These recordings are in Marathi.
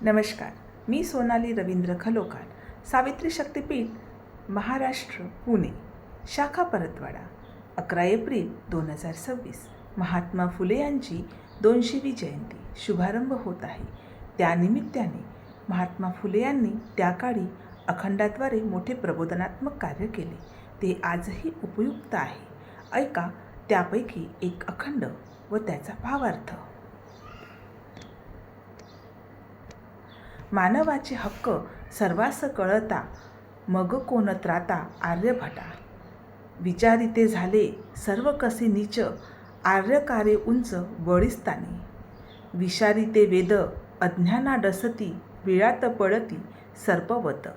नमस्कार, मी सोनाली रवींद्र खलोकार, सावित्री शक्तीपीठ महाराष्ट्र पुणे, शाखा परतवाडा. 11 एप्रिल 2026 महात्मा फुले यांची 200वी जयंती शुभारंभ होत आहे. त्यानिमित्ताने महात्मा फुले यांनी त्या काळी अखंडाद्वारे मोठे प्रबोधनात्मक कार्य केले. ते आजही उपयुक्त आहे. ऐका त्यापैकी एक अखंड व त्याचा भावार्थ. मानवाचे हक्क सर्वास कळता, मग कोण त्राता आर्यभटा. विचारिते झाले सर्व कसे नीच, आर्यकारे उंच बळीस्तानी. विचारिते वेद अज्ञाना डसती, विळात पडती सर्पवत.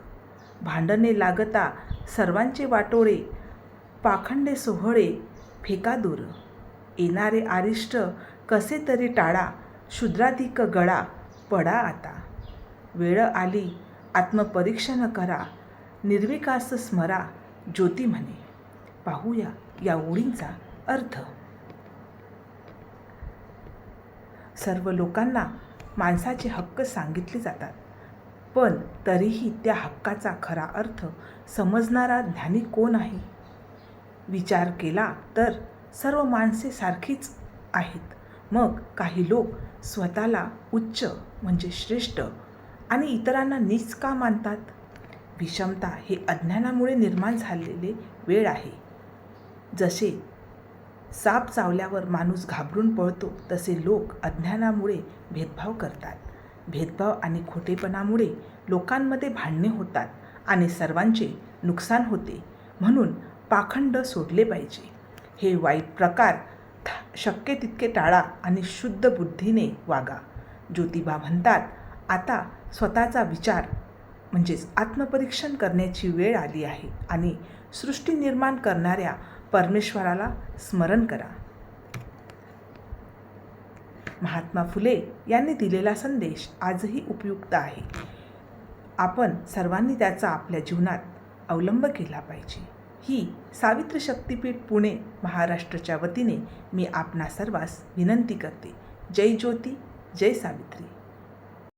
भांडणे लागता सर्वांचे वाटोळे, पाखंडे सोहळे फेका दूर. येणारे आरिष्ट कसे तरी टाळा, शूद्राधिक गळा पडा आता. वेळ आली आत्मपरीक्षण करा, निर्विकास स्मरा ज्योती म्हणे. पाहूया या ओळींचा अर्थ. सर्व लोकांना माणसाचे हक्क सांगितले जातात, पण तरीही त्या हक्काचा खरा अर्थ समजणारा ज्ञानी कोण आहे? विचार केला तर सर्व माणसे सारखीच आहेत. मग काही लोक स्वतःला उच्च म्हणजे श्रेष्ठ आणि इतरांना नीच का मानतात? विषमता हे अज्ञानामुळे निर्माण झालेले वेळ आहे. जसे साप चावल्यावर माणूस घाबरून पळतो, तसे लोक अज्ञानामुळे भेदभाव करतात. भेदभाव आणि खोटेपणामुळे लोकांमध्ये भांडणे होतात आणि सर्वांचे नुकसान होते. म्हणून पाखंड सोडले पाहिजे. हे वाईट प्रकार शक्य तितके टाळा आणि शुद्ध बुद्धीने वागा. ज्योतिबा म्हणतात, आता स्वतःचा विचार म्हणजेच आत्मपरीक्षण करण्याची वेळ आली आहे आणि सृष्टी निर्माण करणाऱ्या परमेश्वराला स्मरण करा. महात्मा फुले यांनी दिलेला संदेश आजही उपयुक्त आहे. आपण सर्वांनी त्याचा आपल्या जीवनात अवलंब केला पाहिजे. ही सावित्री शक्तीपीठ पुणे महाराष्ट्राच्या वतीने मी आपणा सर्वांस विनंती करते. जय ज्योती, जय सावित्री.